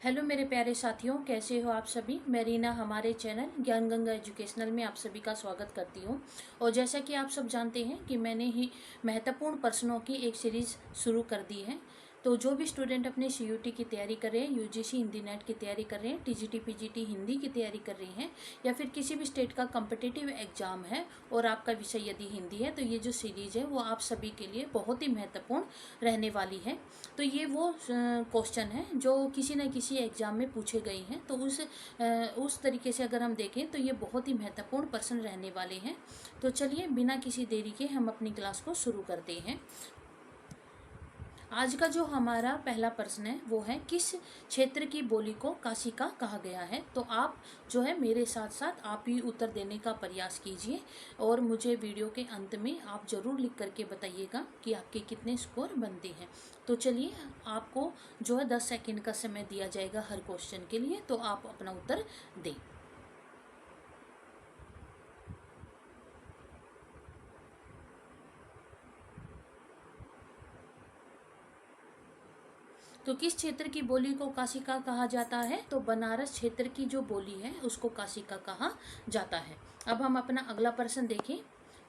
Hello मेरे प्यारे साथियों, कैसे हो आप सभी। मैं रीना हमारे चैनल ज्ञान गंगा एजुकेशनल में आप सभी का स्वागत करती हूँ। और जैसा कि आप सब जानते हैं कि मैंने ही महत्वपूर्ण प्रश्नों की एक सीरीज़ शुरू कर दी है। तो जो भी स्टूडेंट अपने सीयूटी की तैयारी कर रहे हैं, यूजीसी हिंदी नेट की तैयारी कर रहे हैं, टीजीटी पीजीटी हिंदी की तैयारी कर रही हैं, या फिर किसी भी स्टेट का कम्पिटिटिव एग्जाम है और आपका विषय यदि हिंदी है, तो ये जो सीरीज़ है वो आप सभी के लिए बहुत ही महत्वपूर्ण रहने वाली है। तो ये वो क्वेश्चन है जो किसी न किसी एग्ज़ाम में पूछे गए हैं। तो उस तरीके से अगर हम देखें तो ये बहुत ही महत्वपूर्ण प्रश्न रहने वाले हैं। तो चलिए बिना किसी देरी के हम अपनी क्लास को शुरू करते हैं। आज का जो हमारा पहला प्रश्न है वो है, किस क्षेत्र की बोली को काशिका कहा गया है। तो आप जो है मेरे साथ साथ आप ही उत्तर देने का प्रयास कीजिए और मुझे वीडियो के अंत में आप ज़रूर लिख करके बताइएगा कि आपके कितने स्कोर बनते हैं। तो चलिए, आपको जो है 10 सेकंड का समय दिया जाएगा हर क्वेश्चन के लिए, तो आप अपना उत्तर दें। तो किस क्षेत्र की बोली को काशिका कहा जाता है। तो बनारस क्षेत्र की जो बोली है उसको काशिका कहा जाता है। अब हम अपना अगला प्रश्न देखें।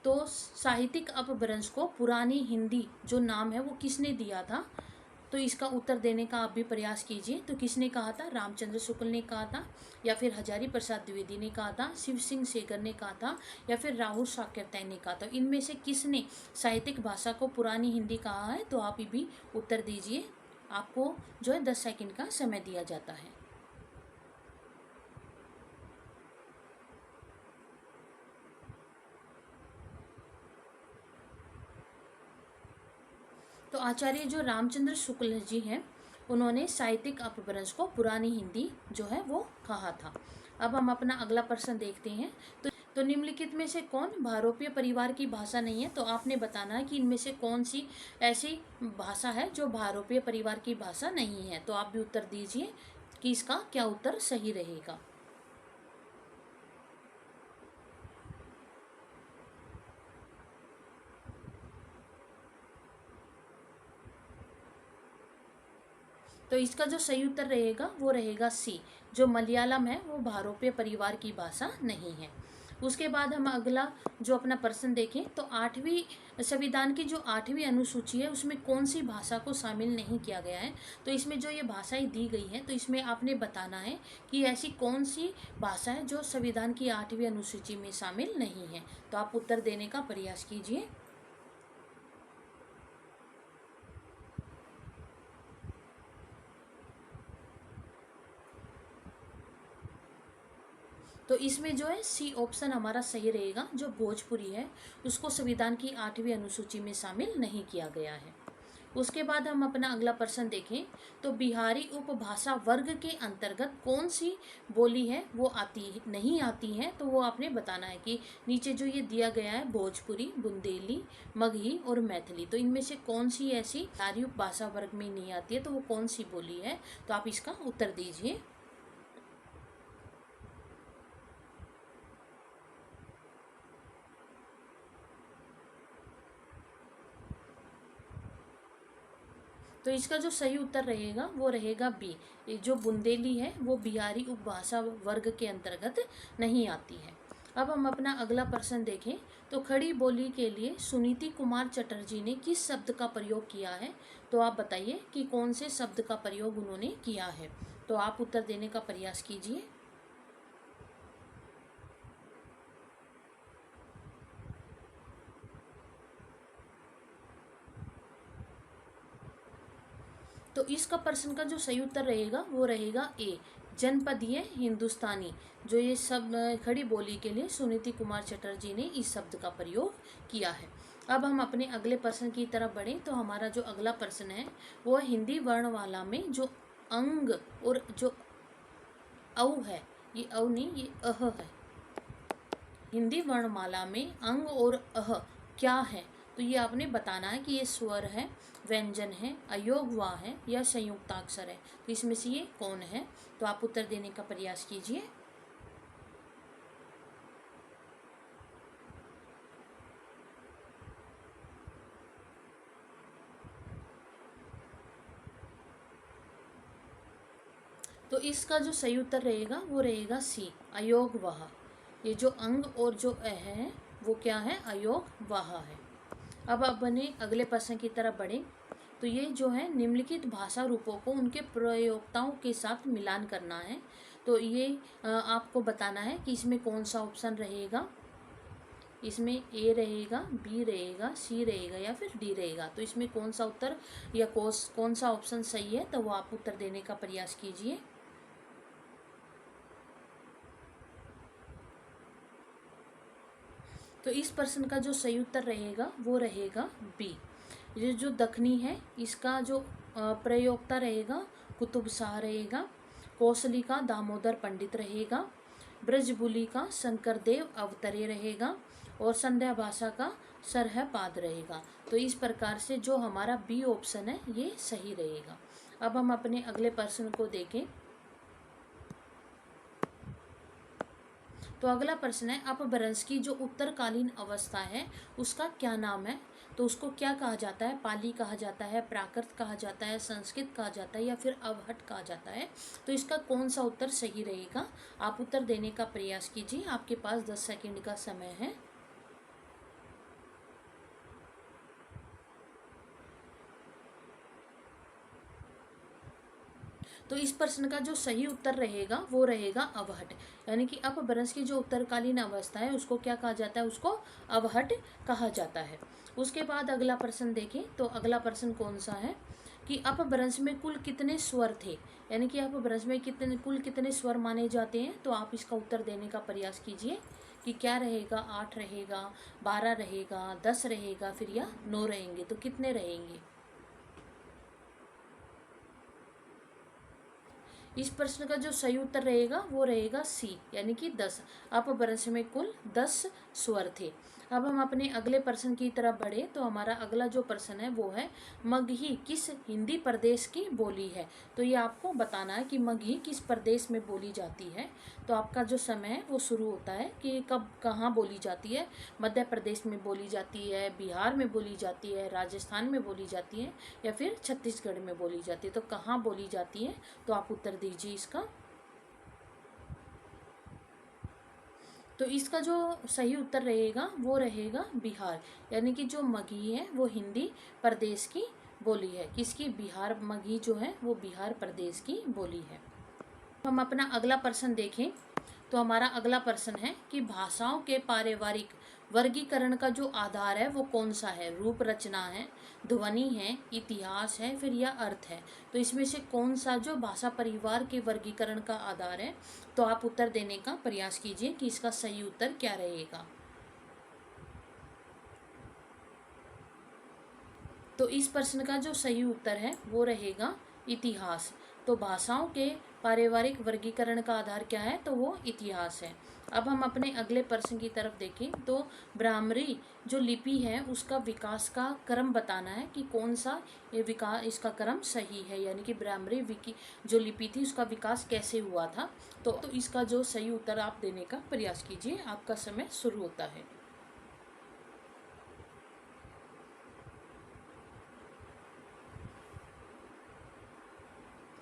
तो साहित्यिक अपभ्रंश को पुरानी हिंदी जो नाम है वो किसने दिया था। तो इसका उत्तर देने का आप भी प्रयास कीजिए। तो किसने कहा था। रामचंद्र शुक्ल ने कहा था, या फिर हजारी प्रसाद द्विवेदी ने कहा था, शिव सिंह सेगर ने कहा था, या फिर राहुल साकृत्यायन ने कहा था। इनमें से किसने साहित्यिक भाषा को पुरानी हिंदी कहा है। तो आप भी उत्तर दीजिए। आपको जो है 10 सेकंड का समय दिया जाता है। तो आचार्य जो रामचंद्र शुक्ल जी हैं, उन्होंने साहित्यिक अपभ्रंश को पुरानी हिंदी जो है वो कहा था। अब हम अपना अगला प्रश्न देखते हैं। तो निम्नलिखित में से कौन भारोपीय परिवार की भाषा नहीं है। तो आपने बताना है कि इनमें से कौन सी ऐसी भाषा है जो भारोपीय परिवार की भाषा नहीं है। तो आप भी उत्तर दीजिए कि इसका क्या उत्तर सही रहेगा। तो इसका जो सही उत्तर रहेगा वो रहेगा सी, जो मलयालम है वो भारोपीय परिवार की भाषा नहीं है। उसके बाद हम अगला जो अपना प्रश्न देखें। तो आठवीं संविधान की जो आठवीं अनुसूची है उसमें कौन सी भाषा को शामिल नहीं किया गया है। तो इसमें जो ये भाषाएं दी गई हैं, तो इसमें आपने बताना है कि ऐसी कौन सी भाषा है जो संविधान की आठवीं अनुसूची में शामिल नहीं है। तो आप उत्तर देने का प्रयास कीजिए। तो इसमें जो है सी ऑप्शन हमारा सही रहेगा, जो भोजपुरी है उसको संविधान की आठवीं अनुसूची में शामिल नहीं किया गया है। उसके बाद हम अपना अगला प्रश्न देखें। तो बिहारी उपभाषा वर्ग के अंतर्गत कौन सी बोली है वो आती नहीं आती है। तो वो आपने बताना है कि नीचे जो ये दिया गया है भोजपुरी, बुंदेली, मगही और मैथिली, तो इनमें से कौन सी ऐसी बिहारी उपभाषा वर्ग में नहीं आती है। तो वो कौन सी बोली है। तो आप इसका उत्तर दीजिए। तो इसका जो सही उत्तर रहेगा वो रहेगा बी, जो बुंदेली है वो बिहारी उपभाषा वर्ग के अंतर्गत नहीं आती है। अब हम अपना अगला प्रश्न देखें। तो खड़ी बोली के लिए सुनीति कुमार चटर्जी ने किस शब्द का प्रयोग किया है। तो आप बताइए कि कौन से शब्द का प्रयोग उन्होंने किया है। तो आप उत्तर देने का प्रयास कीजिए। तो इसका प्रश्न का जो सही उत्तर रहेगा वो रहेगा ए, जनपदीय हिंदुस्तानी। जो ये सब खड़ी बोली के लिए सुनीति कुमार चटर्जी ने इस शब्द का प्रयोग किया है। अब हम अपने अगले प्रश्न की तरफ बढ़ें। तो हमारा जो अगला प्रश्न है वो हिंदी वर्णमाला में जो अंग और जो औ है, ये औ नहीं ये अह है। हिंदी वर्णमाला में अंग और अह क्या है। तो ये आपने बताना है कि ये स्वर है, व्यंजन है, अयोगवा है या संयुक्ताक्षर है। तो इसमें से ये कौन है। तो आप उत्तर देने का प्रयास कीजिए। तो इसका जो सही उत्तर रहेगा वो रहेगा सी, अयोग वह। ये जो अंग और जो अ है वो क्या है, अयोग वह है। अब बने अगले प्रश्न की तरफ बढ़े। तो ये जो है निम्नलिखित भाषा रूपों को उनके प्रयोक्ताओं के साथ मिलान करना है। तो ये आपको बताना है कि इसमें कौन सा ऑप्शन रहेगा। इसमें ए रहेगा, बी रहेगा, सी रहेगा या फिर डी रहेगा। तो इसमें कौन सा उत्तर या कौन सा ऑप्शन सही है, तो वो आप उत्तर देने का प्रयास कीजिए। तो इस प्रश्न का जो सही उत्तर रहेगा वो रहेगा बी। ये जो दखनी है इसका जो प्रयोक्ता रहेगा कुतुब शाह रहेगा, कौशली का दामोदर पंडित रहेगा, ब्रजबुली का शंकरदेव अवतरे रहेगा और संध्या भाषा का सरहपाद रहेगा। तो इस प्रकार से जो हमारा बी ऑप्शन है ये सही रहेगा। अब हम अपने अगले प्रश्न को देखें। तो अगला प्रश्न है, अपभ्रंश की जो उत्तरकालीन अवस्था है उसका क्या नाम है। तो उसको क्या कहा जाता है, पाली कहा जाता है, प्राकृत कहा जाता है, संस्कृत कहा जाता है या फिर अवहट कहा जाता है। तो इसका कौन सा उत्तर सही रहेगा, आप उत्तर देने का प्रयास कीजिए। आपके पास 10 सेकंड का समय है। तो इस प्रश्न का जो सही उत्तर रहेगा वो रहेगा अवहट, यानी कि अपभ्रंश की जो उत्तरकालीन अवस्था है उसको क्या कहा जाता है, उसको अवहट कहा जाता है। उसके बाद अगला प्रश्न देखें। तो अगला प्रश्न कौन सा है कि अपभ्रंश में कुल कितने स्वर थे, यानी कि अपभ्रंश में कुल कितने स्वर माने जाते हैं। तो आप इसका उत्तर देने का प्रयास कीजिए कि क्या रहेगा, 8 रहेगा, 12 रहेगा, 10 रहेगा फिर या 9 रहेंगे। तो कितने रहेंगे। इस प्रश्न का जो सही उत्तर रहेगा वो रहेगा सी, यानी कि 10। अपभ्रंश में कुल 10 स्वर थे। अब हम अपने अगले प्रश्न की तरफ बढ़े। तो हमारा अगला जो प्रश्न है वो है, मगही किस हिंदी प्रदेश की बोली है। तो ये आपको बताना है कि मगही किस प्रदेश में बोली जाती है। तो आपका जो समय है वो शुरू होता है कि कब कहाँ बोली जाती है। मध्य प्रदेश में बोली जाती है, बिहार में बोली जाती है, राजस्थान में बोली जाती है या फिर छत्तीसगढ़ में बोली जाती है। तो कहाँ बोली जाती है, तो आप उत्तर दीजिए इसका। तो इसका जो सही उत्तर रहेगा वो रहेगा बिहार, यानी कि जो मगही है वो हिंदी प्रदेश की बोली है। किसकी, बिहार। मगही जो है वो बिहार प्रदेश की बोली है। हम अपना अगला प्रश्न देखें। तो हमारा अगला प्रश्न है कि भाषाओं के पारिवारिक वर्गीकरण का जो आधार है वो कौन सा है। रूप रचना है, ध्वनि है, इतिहास है फिर या अर्थ है। तो इसमें से कौन सा जो भाषा परिवार के वर्गीकरण का आधार है, तो आप उत्तर देने का प्रयास कीजिए कि इसका सही उत्तर क्या रहेगा। तो इस प्रश्न का जो सही उत्तर है वो रहेगा इतिहास। तो भाषाओं के पारिवारिक वर्गीकरण का आधार क्या है, तो वो इतिहास है। अब हम अपने अगले प्रश्न की तरफ देखें। तो ब्राह्मरी जो लिपि है उसका विकास का क्रम बताना है कि कौन सा ये विकास इसका क्रम सही है, यानी कि ब्राह्मरी विकी जो लिपि थी उसका विकास कैसे हुआ था। तो इसका जो सही उत्तर आप देने का प्रयास कीजिए। आपका समय शुरू होता है।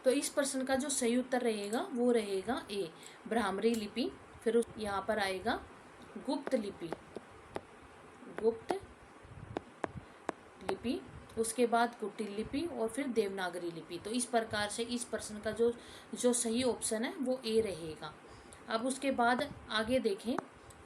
तो इस प्रश्न का जो सही उत्तर रहेगा वो रहेगा ए, ब्राह्मरी लिपि। फिर यहाँ पर आएगा गुप्त लिपि, गुप्त लिपि, उसके बाद कुटिल लिपि और फिर देवनागरी लिपि। तो इस प्रकार से इस प्रश्न का जो जो सही ऑप्शन है वो ए रहेगा। अब उसके बाद आगे देखें।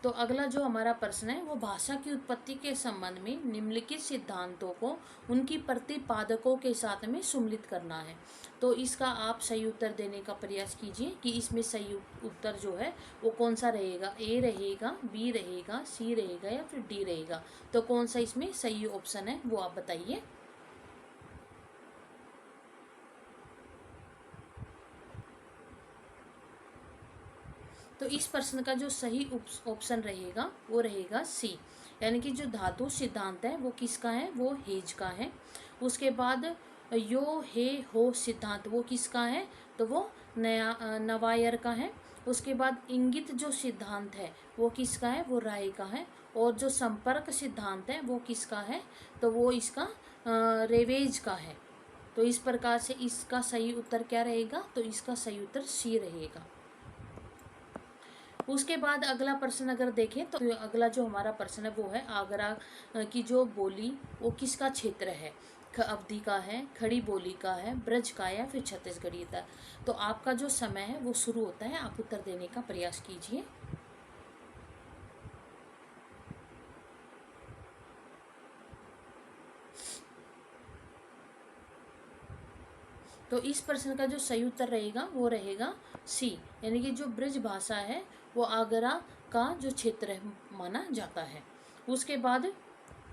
तो अगला जो हमारा प्रश्न है वो भाषा की उत्पत्ति के संबंध में निम्नलिखित सिद्धांतों को उनकी प्रतिपादकों के साथ में सम्मिलित करना है। तो इसका आप सही उत्तर देने का प्रयास कीजिए कि इसमें सही उत्तर जो है वो कौन सा रहेगा। ए रहेगा, बी रहेगा, सी रहेगा या फिर डी रहेगा। तो कौन सा इसमें सही ऑप्शन है वो आप बताइए। तो इस प्रश्न का जो सही ऑप्शन रहेगा वो रहेगा सी, यानी कि जो धातु सिद्धांत है वो किसका है, वो हेज का है। उसके बाद यो हे हो सिद्धांत वो किसका है, तो वो नवायर का है। उसके बाद इंगित जो सिद्धांत है वो किसका है, वो राय का है। और जो संपर्क सिद्धांत है वो किसका है, तो वो इसका रेवेज का है। तो इस प्रकार से इसका सही उत्तर क्या रहेगा, तो इसका सही उत्तर सी रहेगा। उसके बाद अगला प्रश्न अगर देखें तो अगला जो हमारा प्रश्न है वो है आगरा की जो बोली वो किसका क्षेत्र है, अवधि का है, खड़ी बोली का है, ब्रज का है या फिर छत्तीसगढ़ी का। तो आपका जो समय है वो शुरू होता है, आप उत्तर देने का प्रयास कीजिए। तो इस प्रश्न का जो सही उत्तर रहेगा वो रहेगा सी, यानी कि जो ब्रज भाषा है वो आगरा का जो क्षेत्र है माना जाता है। उसके बाद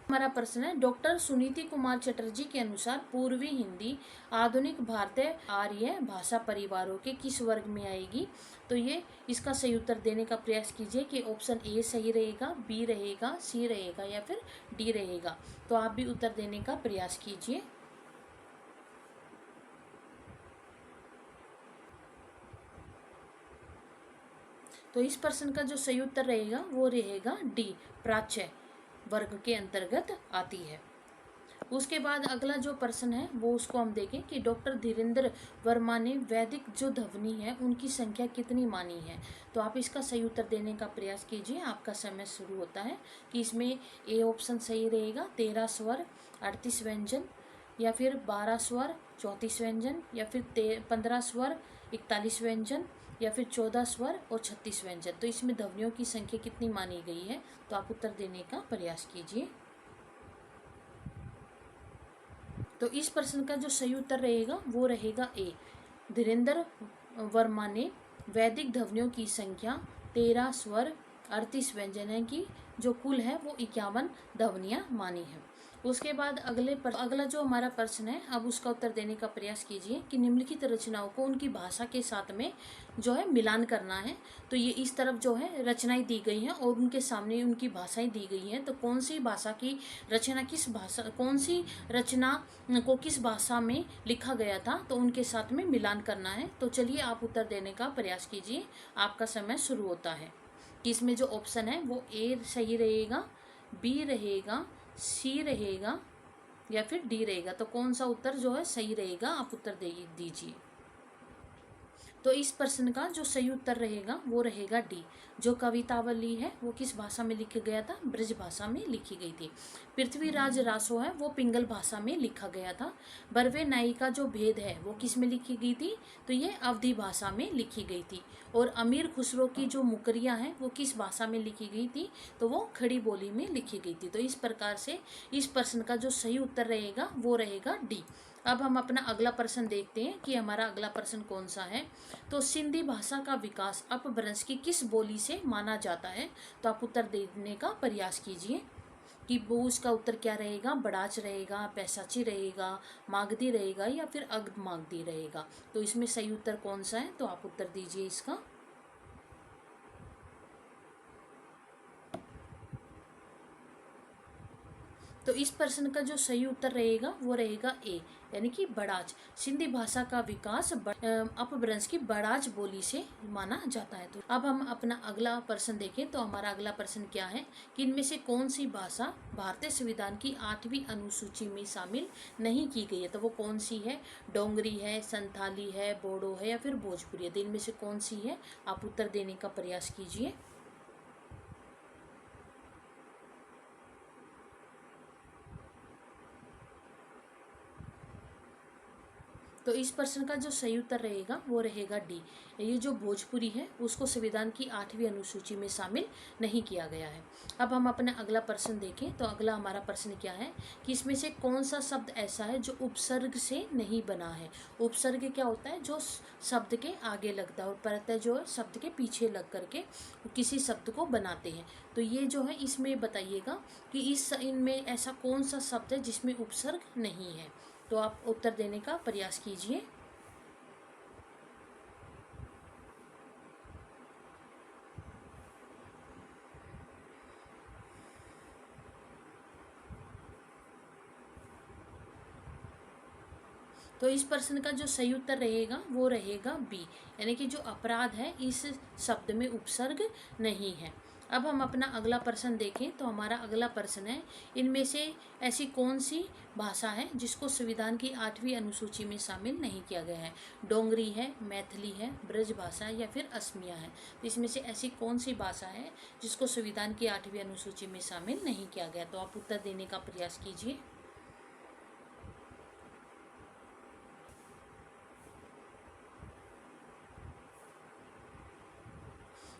हमारा प्रश्न है डॉक्टर सुनीति कुमार चटर्जी के अनुसार पूर्वी हिंदी आधुनिक भारतीय आर्य भाषा परिवारों के किस वर्ग में आएगी। तो ये इसका सही उत्तर देने का प्रयास कीजिए कि ऑप्शन ए सही रहेगा, बी रहेगा, सी रहेगा या फिर डी रहेगा। तो आप भी उत्तर देने का प्रयास कीजिए। तो इस प्रश्न का जो सही उत्तर रहेगा वो रहेगा डी, प्राच्य वर्ग के अंतर्गत आती है। उसके बाद अगला जो प्रश्न है वो उसको हम देखें कि डॉक्टर धीरेन्द्र वर्मा ने वैदिक जो ध्वनि है उनकी संख्या कितनी मानी है। तो आप इसका सही उत्तर देने का प्रयास कीजिए, आपका समय शुरू होता है। कि इसमें ए ऑप्शन सही रहेगा 13 स्वर 38 व्यंजन, या फिर 12 स्वर 34 व्यंजन, या फिर 15 स्वर 41 व्यंजन, या फिर 14 स्वर और 36 व्यंजन। तो इसमें ध्वनियों की संख्या कितनी मानी गई है, तो आप उत्तर देने का प्रयास कीजिए। तो इस प्रश्न का जो सही उत्तर रहेगा वो रहेगा ए, धीरेन्द्र वर्मा ने वैदिक ध्वनियों की संख्या 13 स्वर 38 व्यंजन की जो कुल है वो 51 ध्वनियाँ मानी है। उसके बाद अगला जो हमारा प्रश्न है अब उसका उत्तर देने का प्रयास कीजिए कि निम्नलिखित रचनाओं को उनकी भाषा के साथ में जो है मिलान करना है। तो ये इस तरफ जो है रचनाएं दी गई हैं और उनके सामने उनकी भाषाएं दी गई हैं। तो कौन सी भाषा की रचना कौन सी रचना को किस भाषा में लिखा गया था, तो उनके साथ में मिलान करना है। तो चलिए आप उत्तर देने का प्रयास कीजिए, आपका समय शुरू होता है। कि इसमें जो ऑप्शन है वो ए सही रहेगा, बी रहेगा, सी रहेगा या फिर डी रहेगा। तो कौन सा उत्तर जो है सही रहेगा, आप उत्तर दीजिए। तो इस प्रश्न का जो सही उत्तर रहेगा वो रहेगा डी, जो कवितावली है वो किस भाषा में लिखा गया था, ब्रज भाषा में लिखी गई थी। पृथ्वीराज रासो है वो पिंगल भाषा में लिखा गया था। बरवे नायिका जो भेद है वो किस में लिखी गई थी, तो ये अवधी भाषा में लिखी गई थी। और अमीर खुसरो की जो मुकरियाँ हैं वो किस भाषा में लिखी गई थी, तो वो खड़ी बोली में लिखी गई थी। तो इस प्रकार से इस प्रश्न का जो सही उत्तर रहेगा वो रहेगा डी। अब हम अपना अगला प्रश्न देखते हैं कि हमारा अगला प्रश्न कौन सा है। तो सिंधी भाषा का विकास अपभ्रंश की किस बोली से माना जाता है। तो आप उत्तर देने का प्रयास कीजिए कि वो उसका उत्तर क्या रहेगा, बड़ाच रहेगा, पैसाची रहेगा, मागधी रहेगा या फिर अग मागधी रहेगा। तो इसमें सही उत्तर कौन सा है, तो आप उत्तर दीजिए इसका। तो इस प्रश्न का जो सही उत्तर रहेगा वो रहेगा ए, यानी कि बड़ाच। सिंधी भाषा का विकास अपभ्रंश की बड़ाच बोली से माना जाता है। तो अब हम अपना अगला प्रश्न देखें। तो हमारा अगला प्रश्न क्या है कि इनमें से कौन सी भाषा भारतीय संविधान की 8वीं अनुसूची में शामिल नहीं की गई है। तो वो कौन सी है, डोंगरी है, संथाली है, बोडो है या फिर भोजपुरी है। तो इनमें से कौन सी है, आप उत्तर देने का प्रयास कीजिए। तो इस प्रश्न का जो सही उत्तर रहेगा वो रहेगा डी, ये जो भोजपुरी है उसको संविधान की 8वीं अनुसूची में शामिल नहीं किया गया है। अब हम अपना अगला प्रश्न देखें। तो अगला हमारा प्रश्न क्या है कि इसमें से कौन सा शब्द ऐसा है जो उपसर्ग से नहीं बना है। उपसर्ग क्या होता है, जो शब्द के आगे लगता है, और प्रत्यय जो है शब्द के पीछे लग करके किसी शब्द को बनाते हैं। तो ये जो है इसमें बताइएगा कि इनमें ऐसा कौन सा शब्द है जिसमें उपसर्ग नहीं है। तो आप उत्तर देने का प्रयास कीजिए। तो इस प्रश्न का जो सही उत्तर रहेगा वो रहेगा बी, यानी कि जो अपराध है इस शब्द में उपसर्ग नहीं है। अब हम अपना अगला प्रश्न देखें तो हमारा अगला प्रश्न है, इनमें से ऐसी कौन सी भाषा है जिसको संविधान की 8वीं अनुसूची में शामिल नहीं किया गया है। डोंगरी है, मैथिली है, ब्रज भाषा या फिर असमिया है। तो इसमें से ऐसी कौन सी भाषा है जिसको संविधान की 8वीं अनुसूची में शामिल नहीं किया गया। तो आप उत्तर देने का प्रयास कीजिए।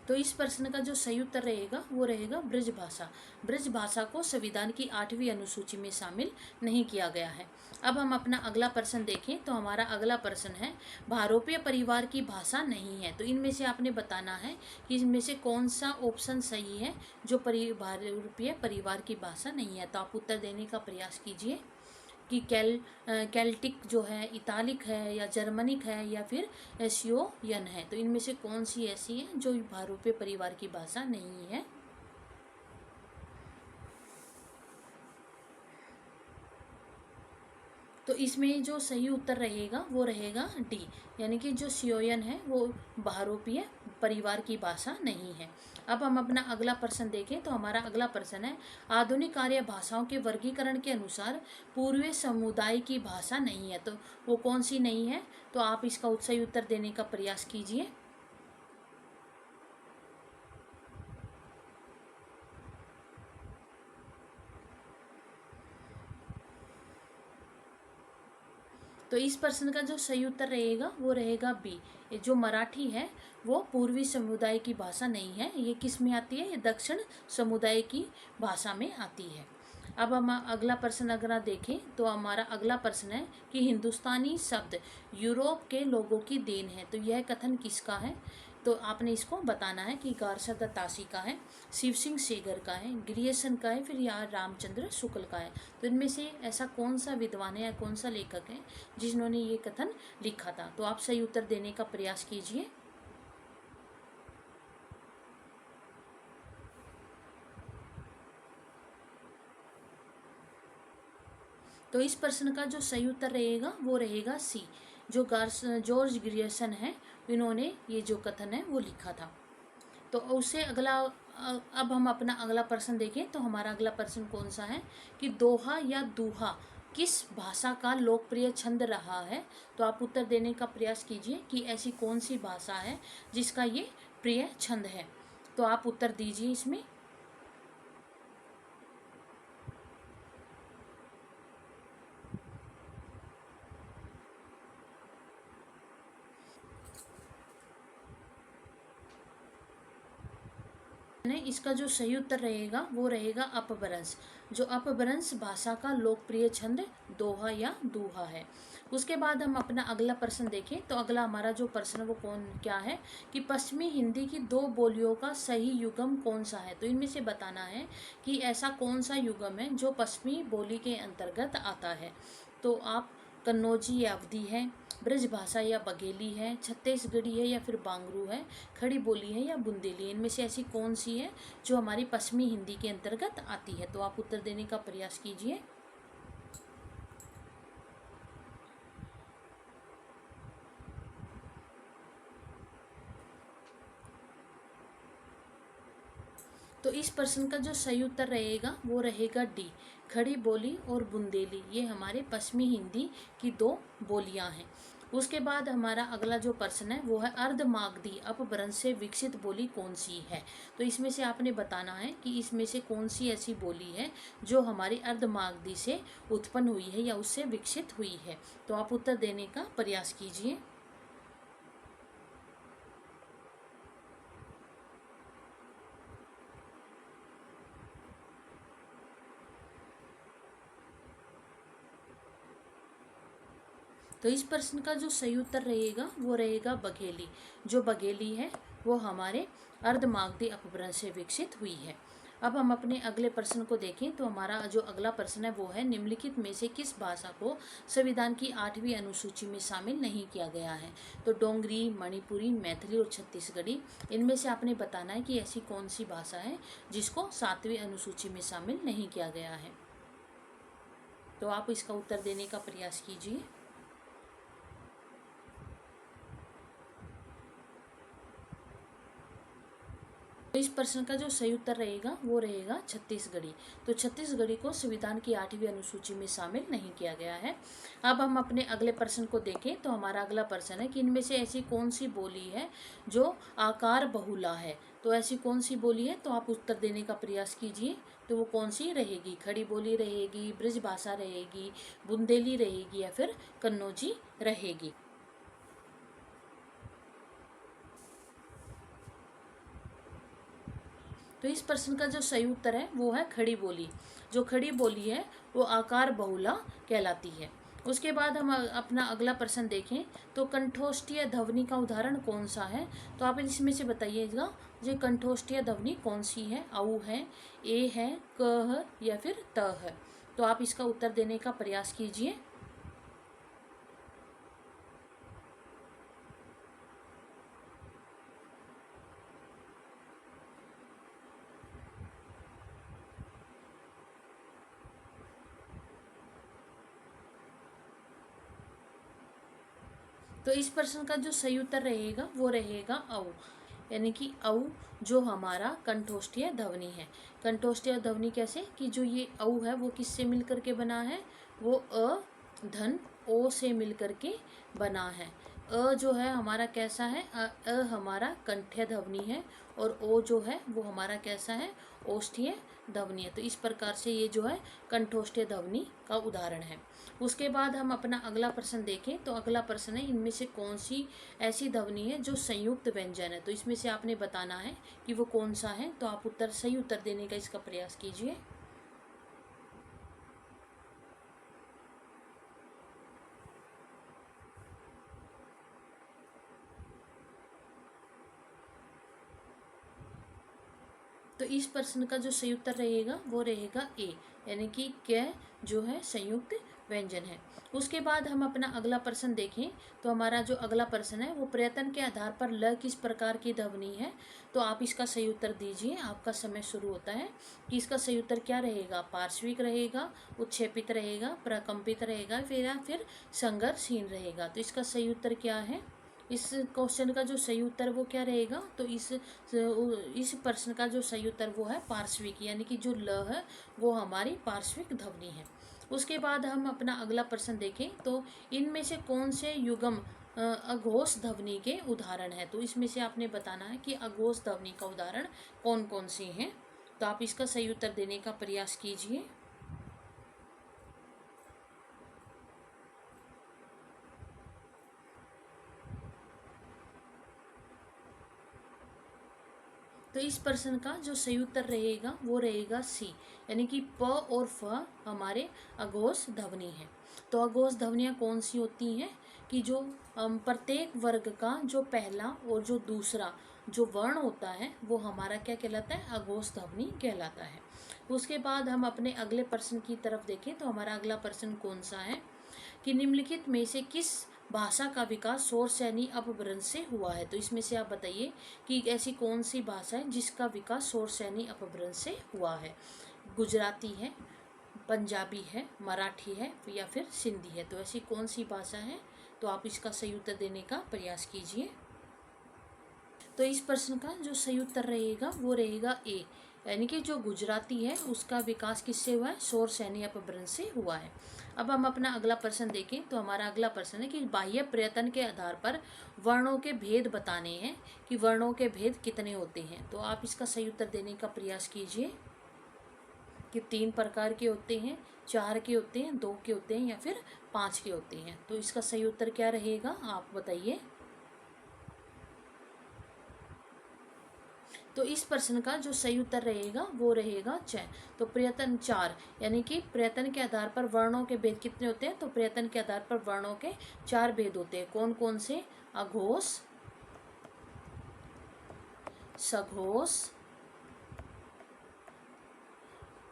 तो इस प्रश्न का जो सही उत्तर रहेगा वो रहेगा ब्रज भाषा। ब्रज भाषा को संविधान की 8वीं अनुसूची में शामिल नहीं किया गया है। अब हम अपना अगला प्रश्न देखें तो हमारा अगला प्रश्न है, भारोपीय परिवार की भाषा नहीं है। तो इनमें से आपने बताना है कि इनमें से कौन सा ऑप्शन सही है जो भारोपीय परिवार की भाषा नहीं है। तो आप उत्तर देने का प्रयास कीजिए कि केल्टिक जो है, इतालिक है या जर्मनिक है या फिर एशियोयन है। तो इनमें से कौन सी ऐसी है जो भारोपीय परिवार की भाषा नहीं है। तो इसमें जो सही उत्तर रहेगा वो रहेगा डी, यानी कि जो सियोयन है वो भारोपीय परिवार की भाषा नहीं है। अब हम अपना अगला प्रश्न देखें तो हमारा अगला प्रश्न है, आधुनिक आर्य भाषाओं के वर्गीकरण के अनुसार पूर्वीय समुदाय की भाषा नहीं है। तो वो कौन सी नहीं है। तो आप इसका सही उत्तर देने का प्रयास कीजिए। तो इस प्रश्न का जो सही उत्तर रहेगा वो रहेगा बी, जो मराठी है वो पूर्वी समुदाय की भाषा नहीं है। ये किस में आती है, ये दक्षिण समुदाय की भाषा में आती है। अब हम अगला प्रश्न अगर आप देखें तो हमारा अगला प्रश्न है कि हिंदुस्तानी शब्द यूरोप के लोगों की देन है। तो यह कथन किसका है। तो आपने इसको बताना है कि गारसा तासी का है, शिव सिंह सेगर का है, ग्रियर्सन का है, फिर यहाँ रामचंद्र शुक्ल का है। तो इनमें से ऐसा कौन सा विद्वान है या कौन सा लेखक है जिन्होंने ये कथन लिखा था। तो आप सही उत्तर देने का प्रयास कीजिए। तो इस प्रश्न का जो सही उत्तर रहेगा वो रहेगा सी, जो जॉर्ज ग्रियर्सन है, इन्होंने ये जो कथन है वो लिखा था। तो उससे अगला अब हम अपना अगला प्रश्न देखें तो हमारा अगला प्रश्न कौन सा है कि दोहा या दूहा किस भाषा का लोकप्रिय छंद रहा है। तो आप उत्तर देने का प्रयास कीजिए कि ऐसी कौन सी भाषा है जिसका ये प्रिय छंद है। तो आप उत्तर दीजिए इसमें। इसका जो सही उत्तर रहेगा वो रहेगा अपभ्रंश, जो अपभ्रंश भाषा का लोकप्रिय छंद दोहा या दूहा है। उसके बाद हम अपना अगला प्रश्न देखें तो अगला हमारा जो प्रश्न वो क्या है कि पश्चिमी हिंदी की 2 बोलियों का सही युगम कौन सा है। तो इनमें से बताना है कि ऐसा कौन सा युगम है जो पश्चिमी बोली के अंतर्गत आता है। तो आप कन्नौजी या अवधी है, ब्रज भाषा या बघेली है, छत्तीसगढ़ी है या फिर बांगरू है, खड़ी बोली है या बुंदेली, इनमें से ऐसी कौन सी है जो हमारी पश्चिमी हिंदी के अंतर्गत आती है। तो आप उत्तर देने का प्रयास कीजिए। तो इस प्रश्न का जो सही उत्तर रहेगा वो रहेगा डी, खड़ी बोली और बुंदेली, ये हमारे पश्चिमी हिंदी की 2 बोलियां हैं। उसके बाद हमारा अगला जो प्रश्न है वो है अर्धमागधी अपभ्रंश से विकसित बोली कौन सी है। तो इसमें से आपने बताना है कि इसमें से कौन सी ऐसी बोली है जो हमारी अर्धमागधी से उत्पन्न हुई है या उससे विकसित हुई है। तो आप उत्तर देने का प्रयास कीजिए। तो इस प्रश्न का जो सही उत्तर रहेगा वो रहेगा बघेली, जो बघेली है वो हमारे अर्धमागधी अपभ्रंश से विकसित हुई है। अब हम अपने अगले प्रश्न को देखें तो हमारा जो अगला प्रश्न है वो है, निम्नलिखित में से किस भाषा को संविधान की 8वीं अनुसूची में शामिल नहीं किया गया है। तो डोंगरी, मणिपुरी, मैथिली और छत्तीसगढ़ी, इनमें से आपने बताना है कि ऐसी कौन सी भाषा है जिसको 7वीं अनुसूची में शामिल नहीं किया गया है। तो आप इसका उत्तर देने का प्रयास कीजिए। तो इस प्रश्न का जो सही उत्तर रहेगा वो रहेगा छत्तीसगढ़ी। तो छत्तीसगढ़ी को संविधान की 8वीं अनुसूची में शामिल नहीं किया गया है। अब हम अपने अगले प्रश्न को देखें। तो हमारा अगला प्रश्न है कि इनमें से ऐसी कौन सी बोली है जो आकार बहुला है। तो ऐसी कौन सी बोली है, तो आप उत्तर देने का प्रयास कीजिए। तो वो कौन सी रहेगी? खड़ी बोली रहेगी, ब्रज भाषा रहेगी, बुंदेली रहेगी या फिर कन्नौजी रहेगी। तो इस प्रश्न का जो सही उत्तर है वो है खड़ी बोली। जो खड़ी बोली है वो आकार बहुला कहलाती है। उसके बाद हम अपना अगला प्रश्न देखें। तो कंठोष्ठीय ध्वनि का उदाहरण कौन सा है? तो आप इसमें से बताइएगा, ये कंठोष्ठीय ध्वनि कौन सी है? औ है, ए है, क है या फिर त है? तो आप इसका उत्तर देने का प्रयास कीजिए। तो इस प्रश्न का जो सही उत्तर रहेगा वो रहेगा औ, यानी कि औ जो हमारा कंठोष्ठीय ध्वनि है। कंठोष्ठीय ध्वनि कैसे कि जो ये औ है वो किससे मिलकर के बना है? वो अ धन ओ से मिलकर के बना है। अ जो है हमारा कैसा है? हमारा कंठ्य ध्वनि है और ओ जो है वो हमारा कैसा है? ओष्ठीय ध्वनि है। तो इस प्रकार से ये जो है कंठोष्ठीय ध्वनि का उदाहरण है। उसके बाद हम अपना अगला प्रश्न देखें। तो अगला प्रश्न है इनमें से कौन सी ऐसी ध्वनि है जो संयुक्त व्यंजन है। तो इसमें से आपने बताना है कि वो कौन सा है। तो आप सही उत्तर देने का इसका प्रयास कीजिए। तो इस प्रश्न का जो सही उत्तर रहेगा वो रहेगा ए, यानी कि क जो है संयुक्त व्यंजन है। उसके बाद हम अपना अगला प्रश्न देखें। तो हमारा जो अगला प्रश्न है वो प्रयत्न के आधार पर ल किस प्रकार की ध्वनि है। तो आप इसका सही उत्तर दीजिए। आपका समय शुरू होता है कि इसका सही उत्तर क्या रहेगा? पार्श्विक रहेगा, उत्क्षेपित रहेगा, प्रकंपित रहेगा या फिर संघर्षहीन रहेगा। तो इसका सही उत्तर क्या है? इस क्वेश्चन का जो सही उत्तर वो क्या रहेगा? तो इस प्रश्न का जो सही उत्तर वो है पार्श्विक, यानी कि जो ल है वो हमारी पार्श्विक ध्वनि है। उसके बाद हम अपना अगला प्रश्न देखें। तो इनमें से कौन से युगम अघोष ध्वनि के उदाहरण है। तो इसमें से आपने बताना है कि अघोष ध्वनि का उदाहरण कौन कौन से हैं। तो आप इसका सही उत्तर देने का प्रयास कीजिए। तो इस प्रश्न का जो सही उत्तर रहेगा वो रहेगा सी, यानी कि प और फ हमारे अघोष ध्वनि है। तो अघोष ध्वनियाँ कौन सी होती हैं कि जो प्रत्येक वर्ग का जो पहला और जो दूसरा जो वर्ण होता है वो हमारा क्या कहलाता है? अघोष ध्वनि कहलाता है। उसके बाद हम अपने अगले प्रश्न की तरफ देखें। तो हमारा अगला प्रश्न कौन सा है कि निम्नलिखित में से किस भाषा का विकास शौर सैनी अपभ्रंश से हुआ है। तो इसमें से आप बताइए कि ऐसी कौन सी भाषा है जिसका विकास शौर सैनी अपभ्रंश से हुआ है। गुजराती है, पंजाबी है, मराठी है या फिर सिंधी है। तो ऐसी कौन सी भाषा है? तो आप इसका सही उत्तर देने का प्रयास कीजिए। तो इस प्रश्न का जो सही उत्तर रहेगा वो रहेगा ए, यानी कि जो गुजराती है उसका विकास किससे हुआ है? शौर सैनी अपभ्रंश से हुआ है। अब हम अपना अगला प्रश्न देखें। तो हमारा अगला प्रश्न है कि बाह्य प्रयत्न के आधार पर वर्णों के भेद बताने हैं कि वर्णों के भेद कितने होते हैं। तो आप इसका सही उत्तर देने का प्रयास कीजिए कि 3 प्रकार के होते हैं, 4 के होते हैं, 2 के होते हैं या फिर 5 के होते हैं। तो इसका सही उत्तर क्या रहेगा? आप बताइए। तो इस प्रश्न का जो सही उत्तर रहेगा वो रहेगा च। तो प्रयत्न 4, यानी कि प्रयत्न के आधार पर वर्णों के भेद कितने होते हैं? तो प्रयत्न के आधार पर वर्णों के 4 भेद होते हैं। कौन कौन से? अघोष, सघोष,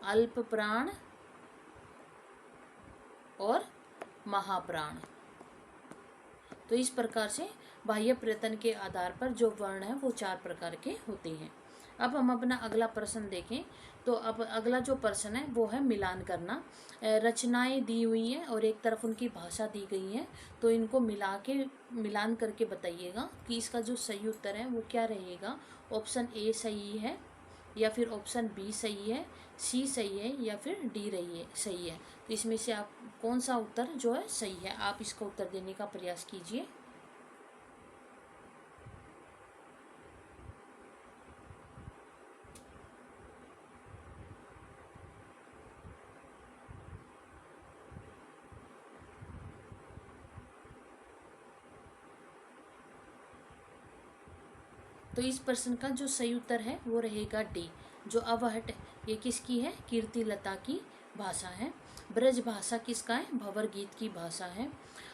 अल्प प्राण और महाप्राण। तो इस प्रकार से बाह्य प्रयत्न के आधार पर जो वर्ण है वो 4 प्रकार के होते हैं। अब हम अपना अगला प्रश्न देखें। तो अब अगला जो प्रश्न है वो है मिलान करना। रचनाएं दी हुई हैं और एक तरफ उनकी भाषा दी गई है, तो इनको मिलान करके बताइएगा कि इसका जो सही उत्तर है वो क्या रहेगा। ऑप्शन ए सही है, या फिर ऑप्शन बी सही है, सी सही है, या फिर डी सही है। तो इसमें से आप कौन सा उत्तर जो है सही है, आप इसका उत्तर देने का प्रयास कीजिए। तो इस प्रश्न का जो सही उत्तर है वो रहेगा डी। जो अवहट, ये किसकी है, कीर्ति लता की भाषा है। ब्रज भाषा किसका है, भंवर गीत की भाषा है।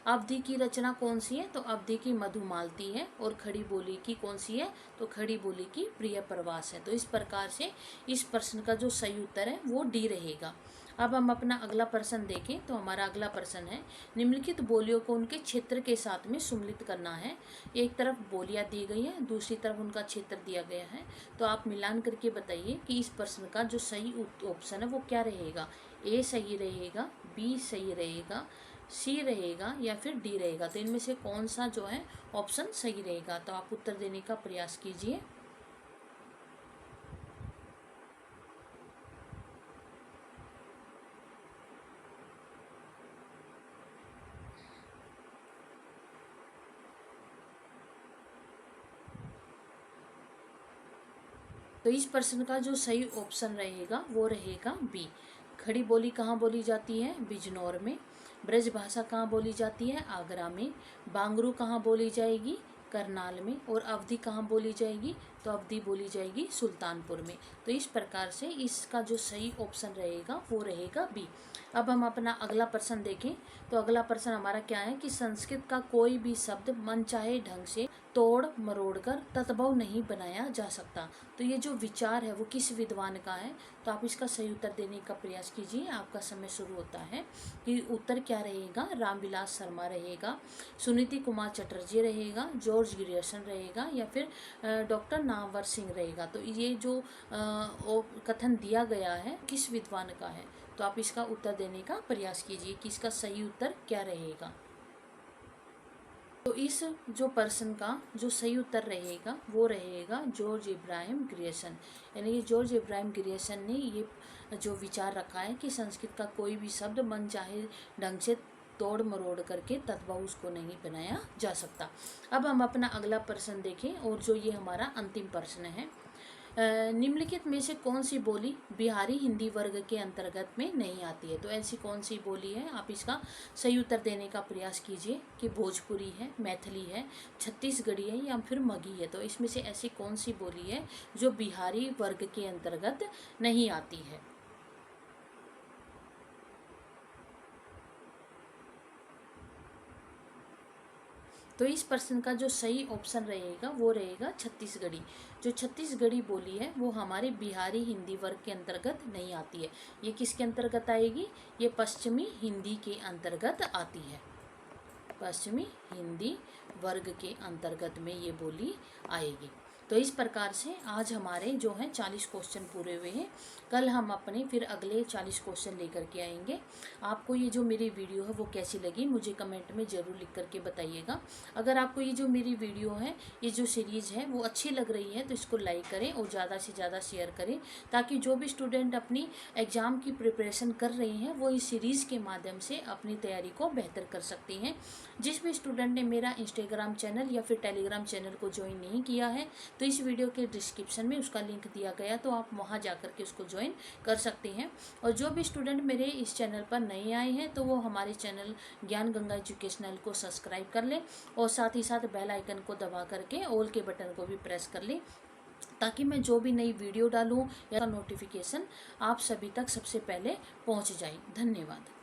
अवधि की रचना कौन सी है, तो अवधि की मधुमालती है। और खड़ी बोली की कौन सी है, तो खड़ी बोली की प्रिय प्रवास है। तो इस प्रकार से इस प्रश्न का जो सही उत्तर है वो डी रहेगा। अब हम अपना अगला प्रश्न देखें। तो हमारा अगला प्रश्न है, निम्नलिखित बोलियों को उनके क्षेत्र के साथ में सम्मिलित करना है। एक तरफ बोलियां दी गई है, दूसरी तरफ उनका क्षेत्र दिया गया है। तो आप मिलान करके बताइए कि इस प्रश्न का जो सही ऑप्शन है वो क्या रहेगा। ए सही रहेगा, बी सही रहेगा, सी रहेगा, या फिर डी रहेगा। तो इनमें से कौन सा जो है ऑप्शन सही रहेगा, तो आप उत्तर देने का प्रयास कीजिए। तो इस प्रश्न का जो सही ऑप्शन रहेगा वो रहेगा बी। खड़ी बोली कहाँ बोली जाती है, बिजनौर में। ब्रज भाषा कहाँ बोली जाती है, आगरा में। बांगरू कहाँ बोली जाएगी, करनाल में। और अवधि कहाँ बोली जाएगी, तो अवधि बोली जाएगी सुल्तानपुर में। तो इस प्रकार से इसका जो सही ऑप्शन रहेगा वो रहेगा बी। अब हम अपना अगला प्रश्न देखें। तो अगला प्रश्न हमारा क्या है कि संस्कृत का कोई भी शब्द मनचाहे ढंग से तोड़ मरोड़ कर तद्भव नहीं बनाया जा सकता। तो ये जो विचार है वो किस विद्वान का है, तो आप इसका सही उत्तर देने का प्रयास कीजिए। आपका समय शुरू होता है। कि उत्तर क्या रहेगा, रामविलास शर्मा रहेगा, सुनीति कुमार चटर्जी रहेगा, जॉर्ज ग्रियर्सन रहेगा, या फिर डॉक्टर नामवर सिंह रहेगा। तो ये जो कथन दिया गया है किस विद्वान का है, तो आप इसका उत्तर देने का प्रयास कीजिए कि इसका सही उत्तर क्या रहेगा। तो इस जो प्रश्न का जो सही उत्तर रहेगा वो रहेगा जॉर्ज इब्राहिम ग्रियर्सन। यानी कि जॉर्ज इब्राहिम ग्रियर्सन ने ये जो विचार रखा है कि संस्कृत का कोई भी शब्द मन चाहे ढंग से तोड़ मरोड़ करके तद्भव उसको नहीं बनाया जा सकता। अब हम अपना अगला प्रश्न देखें, और जो ये हमारा अंतिम प्रश्न है, निम्नलिखित में से कौन सी बोली बिहारी हिंदी वर्ग के अंतर्गत में नहीं आती है। तो ऐसी कौन सी बोली है, आप इसका सही उत्तर देने का प्रयास कीजिए कि भोजपुरी है, मैथिली है, छत्तीसगढ़ी है, या फिर मगही है। तो इसमें से ऐसी कौन सी बोली है जो बिहारी वर्ग के अंतर्गत नहीं आती है। तो इस प्रश्न का जो सही ऑप्शन रहेगा वो रहेगा छत्तीसगढ़ी। जो छत्तीसगढ़ी बोली है वो हमारे बिहारी हिंदी वर्ग के अंतर्गत नहीं आती है। ये किसके अंतर्गत आएगी, ये पश्चिमी हिंदी के अंतर्गत आती है। पश्चिमी हिंदी वर्ग के अंतर्गत में ये बोली आएगी। तो इस प्रकार से आज हमारे जो हैं 40 क्वेश्चन पूरे हुए हैं। कल हम अपने फिर अगले 40 क्वेश्चन लेकर के आएंगे। आपको ये जो मेरी वीडियो है वो कैसी लगी मुझे कमेंट में ज़रूर लिख करके बताइएगा। अगर आपको ये जो मेरी वीडियो है, ये जो सीरीज़ है वो अच्छी लग रही है तो इसको लाइक करें और ज़्यादा से ज़्यादा शेयर करें, ताकि जो भी स्टूडेंट अपनी एग्ज़ाम की प्रिपरेशन कर रहे हैं वो इस सीरीज़ के माध्यम से अपनी तैयारी को बेहतर कर सकते हैं। जिस भी स्टूडेंट ने मेरा इंस्टाग्राम चैनल या फिर टेलीग्राम चैनल को ज्वाइन नहीं किया है, तो इस वीडियो के डिस्क्रिप्शन में उसका लिंक दिया गया, तो आप वहां जाकर के उसको ज्वाइन कर सकते हैं। और जो भी स्टूडेंट मेरे इस चैनल पर नए आए हैं तो वो हमारे चैनल ज्ञान गंगा एजुकेशनल को सब्सक्राइब कर लें, और साथ ही साथ बेल आइकन को दबा करके ऑल के बटन को भी प्रेस कर लें, ताकि मैं जो भी नई वीडियो डालूं या नोटिफिकेशन आप सभी तक सबसे पहले पहुंच जाए। धन्यवाद।